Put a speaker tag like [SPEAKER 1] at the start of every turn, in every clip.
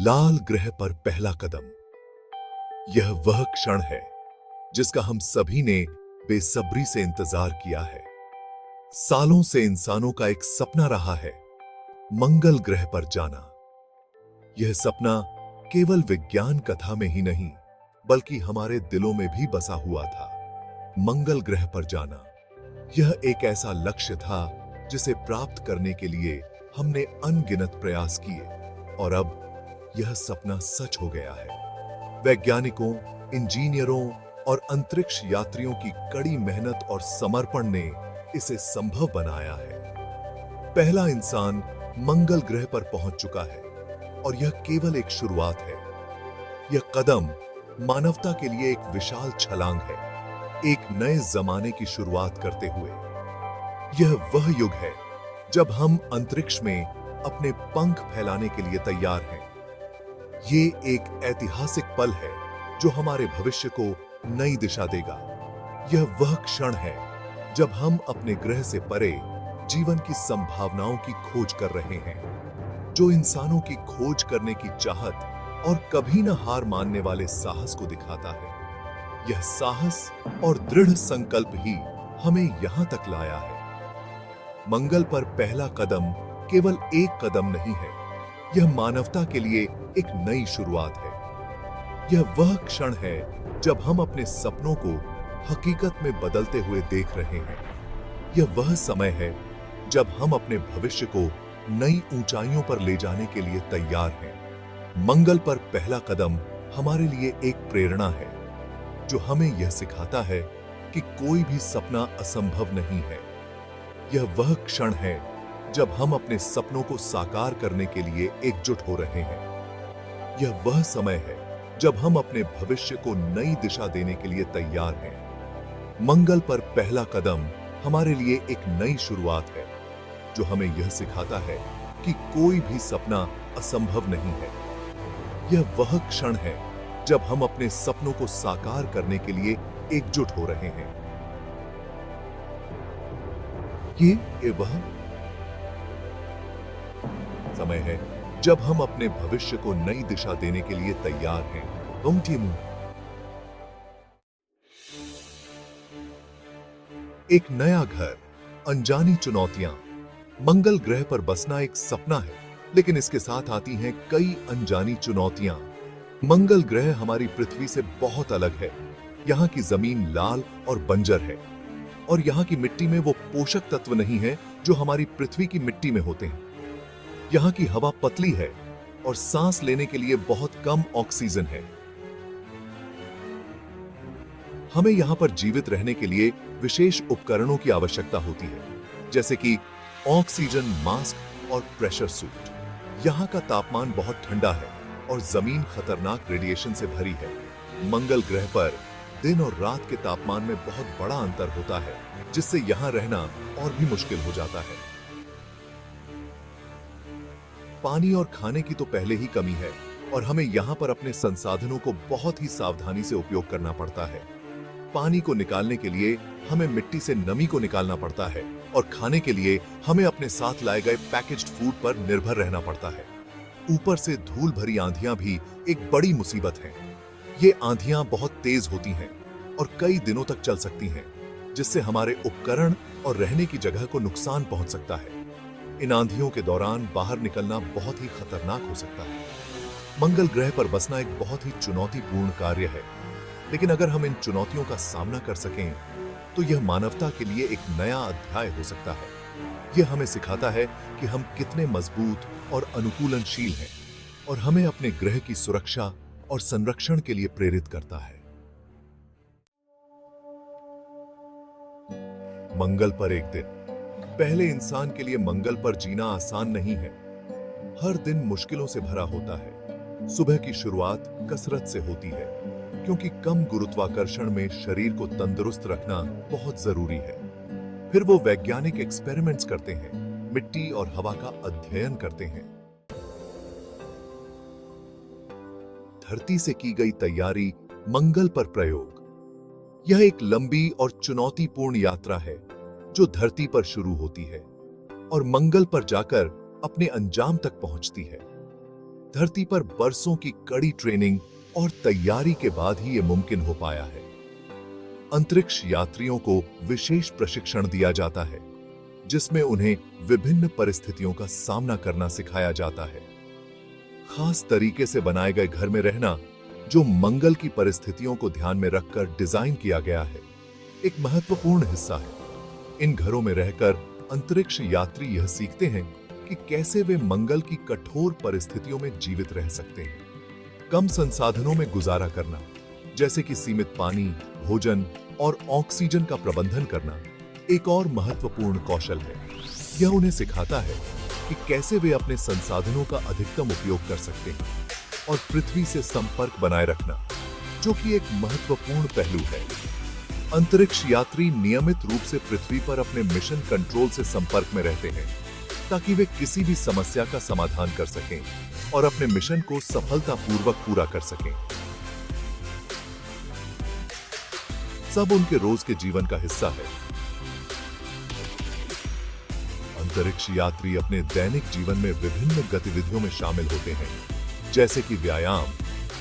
[SPEAKER 1] लाल ग्रह पर पहला कदम। यह वह क्षण है जिसका हम सभी ने बेसब्री से इंतजार किया है। सालों से इंसानों का एक सपना रहा है, मंगल ग्रह पर जाना। यह सपना केवल विज्ञान कथा में ही नहीं, बल्कि हमारे दिलों में भी बसा हुआ था। मंगल ग्रह पर जाना, यह एक ऐसा लक्ष्य था जिसे प्राप्त करने के लिए हमने अनगिनत प्रयास किए, और अब यह सपना सच हो गया है। वैज्ञानिकों, इंजीनियरों और अंतरिक्ष यात्रियों की कड़ी मेहनत और समर्पण ने इसे संभव बनाया है। पहला इंसान मंगल ग्रह पर पहुंच चुका है, और यह केवल एक शुरुआत है। यह कदम मानवता के लिए एक विशाल छलांग है, एक नए जमाने की शुरुआत करते हुए। यह वह युग है जब हम अंतरिक्ष में अपने पंख फैलाने के लिए तैयार हैं। ये एक ऐतिहासिक पल है जो हमारे भविष्य को नई दिशा देगा। यह वह क्षण है जब हम अपने ग्रह से परे जीवन की संभावनाओं की खोज कर रहे हैं, जो इंसानों की खोज करने की चाहत और कभी न हार मानने वाले साहस को दिखाता है। यह साहस और दृढ़ संकल्प ही हमें यहां तक लाया है। मंगल पर पहला कदम केवल एक कदम नहीं है, यह मानवता के लिए एक नई शुरुआत है। यह वह क्षण है जब हम अपने सपनों को हकीकत में बदलते हुए देख रहे हैं। यह वह समय है जब हम अपने भविष्य को नई ऊंचाइयों पर ले जाने के लिए तैयार हैं। मंगल पर पहला कदम हमारे लिए एक प्रेरणा है, जो हमें यह सिखाता है कि कोई भी सपना असंभव नहीं है। यह वह क्षण है जब हम अपने सपनों को साकार करने के लिए एकजुट हो रहे हैं। यह वह समय है जब हम अपने भविष्य को नई दिशा देने के लिए तैयार हैं। मंगल पर पहला कदम हमारे लिए एक नई शुरुआत है, जो हमें यह सिखाता है कि कोई भी सपना असंभव नहीं है। यह वह क्षण है जब हम अपने सपनों को साकार करने के लिए एकजुट हो रहे हैं। ये वह समय है जब हम अपने भविष्य को नई दिशा देने के लिए तैयार हैं। एक नया घर, अनजानी चुनौतियां। मंगल ग्रह पर बसना एक सपना है, लेकिन इसके साथ आती हैं कई अनजानी चुनौतियां। मंगल ग्रह हमारी पृथ्वी से बहुत अलग है। यहाँ की जमीन लाल और बंजर है, और यहाँ की मिट्टी में वो पोषक तत्व नहीं है जो हमारी पृथ्वी की मिट्टी में होते हैं। यहाँ की हवा पतली है और सांस लेने के लिए बहुत कम ऑक्सीजन है। हमें यहाँ पर जीवित रहने के लिए विशेष उपकरणों की आवश्यकता होती है, जैसे कि ऑक्सीजन मास्क और प्रेशर सूट। यहाँ का तापमान बहुत ठंडा है और जमीन खतरनाक रेडिएशन से भरी है। मंगल ग्रह पर दिन और रात के तापमान में बहुत बड़ा अंतर होता है, जिससे यहाँ रहना और भी मुश्किल हो जाता है। पानी और खाने की तो पहले ही कमी है, और हमें यहाँ पर अपने संसाधनों को बहुत ही सावधानी से उपयोग करना पड़ता है। पानी को निकालने के लिए हमें मिट्टी से नमी को निकालना पड़ता है, और खाने के लिए हमें अपने साथ लाए गए पैकेज्ड फूड पर निर्भर रहना पड़ता है। ऊपर से धूल भरी आंधियां भी एक बड़ी मुसीबत है। ये आंधियां बहुत तेज होती हैं और कई दिनों तक चल सकती हैं, जिससे हमारे उपकरण और रहने की जगह को नुकसान पहुंच सकता है। इन आंधियों के दौरान बाहर निकलना बहुत ही खतरनाक हो सकता है। मंगल ग्रह पर बसना एक बहुत ही चुनौतीपूर्ण कार्य है, लेकिन अगर हम इन चुनौतियों का सामना कर सकें तो यह मानवता के लिए एक नया अध्याय हो सकता है। यह हमें सिखाता है कि हम कितने मजबूत और अनुकूलनशील हैं, और हमें अपने ग्रह की सुरक्षा और संरक्षण के लिए प्रेरित करता है। मंगल पर एक दिन। पहले इंसान के लिए मंगल पर जीना आसान नहीं है। हर दिन मुश्किलों से भरा होता है। सुबह की शुरुआत कसरत से होती है, क्योंकि कम गुरुत्वाकर्षण में शरीर को तंदुरुस्त रखना बहुत जरूरी है। फिर वो वैज्ञानिक एक्सपेरिमेंट्स करते हैं, मिट्टी और हवा का अध्ययन करते हैं। धरती से की गई तैयारी, मंगल पर प्रयोग। यह एक लंबी और चुनौतीपूर्ण यात्रा है जो धरती पर शुरू होती है और मंगल पर जाकर अपने अंजाम तक पहुंचती है। धरती पर बरसों की कड़ी ट्रेनिंग और तैयारी के बाद ही यह मुमकिन हो पाया है। अंतरिक्ष यात्रियों को विशेष प्रशिक्षण दिया जाता है, जिसमें उन्हें विभिन्न परिस्थितियों का सामना करना सिखाया जाता है। खास तरीके से बनाए गए घर में रहना, जो मंगल की परिस्थितियों को ध्यान में रखकर डिजाइन किया गया है, एक महत्वपूर्ण हिस्सा है। इन घरों में रहकर अंतरिक्ष यात्री यह सीखते हैं कि कैसे वे मंगल की कठोर परिस्थितियों में जीवित रह सकते हैं। कम संसाधनों में गुजारा करना, जैसे कि सीमित पानी, भोजन और ऑक्सीजन का प्रबंधन करना, एक और महत्वपूर्ण कौशल है। यह उन्हें सिखाता है कि कैसे वे अपने संसाधनों का अधिकतम उपयोग कर सकते हैं और पृथ्वी से संपर्क बनाए रखना, जो कि एक महत्वपूर्ण पहलू है। अंतरिक्ष यात्री नियमित रूप से पृथ्वी पर अपने मिशन कंट्रोल से संपर्क में रहते हैं, ताकि वे किसी भी समस्या का समाधान कर सकें और अपने मिशन को सफलतापूर्वक पूरा कर सकें। सब उनके रोज के जीवन का हिस्सा है। अंतरिक्ष यात्री अपने दैनिक जीवन में विभिन्न गतिविधियों में शामिल होते हैं, जैसे कि व्यायाम,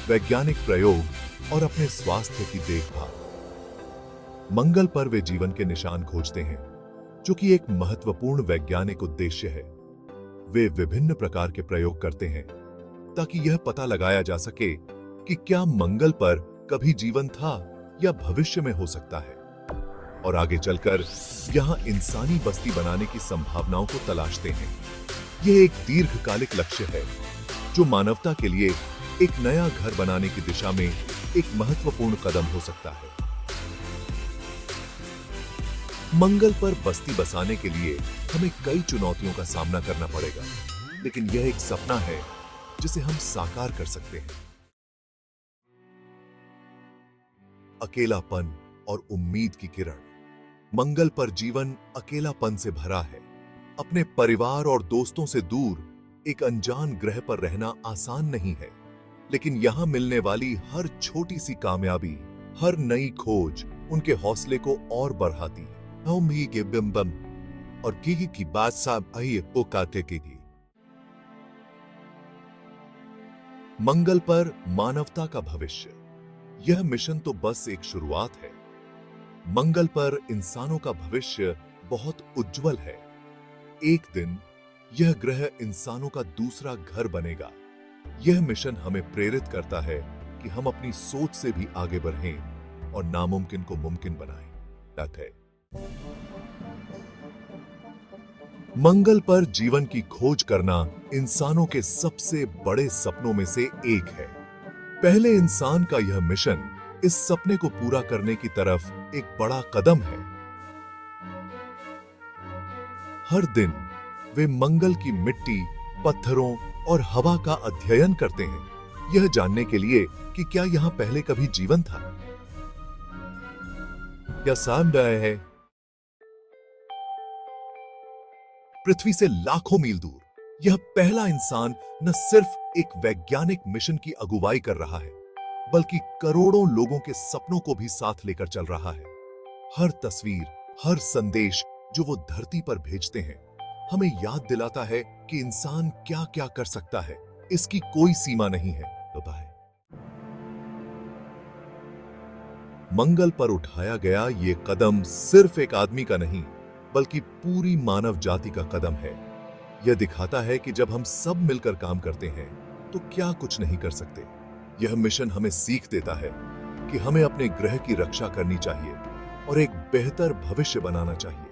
[SPEAKER 1] वैज्ञानिक प्रयोग और अपने स्वास्थ्य की देखभाल। मंगल पर वे जीवन के निशान खोजते हैं, जो कि एक महत्वपूर्ण वैज्ञानिक उद्देश्य है। वे विभिन्न प्रकार के प्रयोग करते हैं ताकि यह पता लगाया जा सके कि क्या मंगल पर कभी जीवन था या भविष्य में हो सकता है, और आगे चलकर यहां इंसानी बस्ती बनाने की संभावनाओं को तलाशते हैं। यह एक दीर्घकालिक लक्ष्य है, जो मानवता के लिए एक नया घर बनाने की दिशा में एक महत्वपूर्ण कदम हो सकता है। मंगल पर बस्ती बसाने के लिए हमें कई चुनौतियों का सामना करना पड़ेगा, लेकिन यह एक सपना है जिसे हम साकार कर सकते हैं। अकेलापन और उम्मीद की किरण। मंगल पर जीवन अकेलापन से भरा है। अपने परिवार और दोस्तों से दूर एक अनजान ग्रह पर रहना आसान नहीं है, लेकिन यहां मिलने वाली हर छोटी सी कामयाबी, हर नई खोज उनके हौसले को और बढ़ाती है। हम ही के बिंबम और की बात साहब आइए वो काटे की। मंगल पर मानवता का भविष्य। यह मिशन तो बस एक शुरुआत है। मंगल पर इंसानों का भविष्य बहुत उज्जवल है। एक दिन यह ग्रह इंसानों का दूसरा घर बनेगा। यह मिशन हमें प्रेरित करता है कि हम अपनी सोच से भी आगे बढ़ें और नामुमकिन को मुमकिन बनाएं। मंगल पर जीवन की खोज करना इंसानों के सबसे बड़े सपनों में से एक है। पहले इंसान का यह मिशन इस सपने को पूरा करने की तरफ एक बड़ा कदम है। हर दिन वे मंगल की मिट्टी, पत्थरों और हवा का अध्ययन करते हैं, यह जानने के लिए कि क्या यहां पहले कभी जीवन था या सामने है। पृथ्वी से लाखों मील दूर यह पहला इंसान न सिर्फ एक वैज्ञानिक मिशन की अगुवाई कर रहा है, बल्कि करोड़ों लोगों के सपनों को भी साथ लेकर चल रहा है। हर तस्वीर, हर संदेश जो वो धरती पर भेजते हैं, हमें याद दिलाता है कि इंसान क्या क्या कर सकता है। इसकी कोई सीमा नहीं है। तो बाय। मंगल पर उठाया गया ये कदम सिर्फ एक आदमी का नहीं, बल्कि पूरी मानव जाति का कदम है। यह दिखाता है कि जब हम सब मिलकर काम करते हैं तो क्या कुछ नहीं कर सकते। यह मिशन हमें सीख देता है कि हमें अपने ग्रह की रक्षा करनी चाहिए और एक बेहतर भविष्य बनाना चाहिए।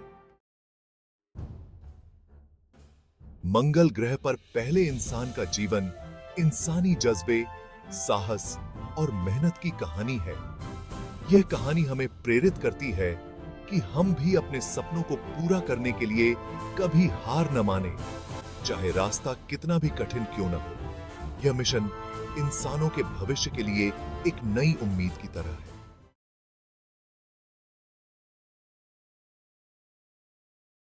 [SPEAKER 1] मंगल ग्रह पर पहले इंसान का जीवन इंसानी जज्बे, साहस और मेहनत की कहानी है। यह कहानी हमें प्रेरित करती है कि हम भी अपने सपनों को पूरा करने के लिए कभी हार न माने, चाहे रास्ता कितना भी कठिन क्यों न हो। यह मिशन इंसानों के भविष्य के लिए एक नई उम्मीद की तरह है।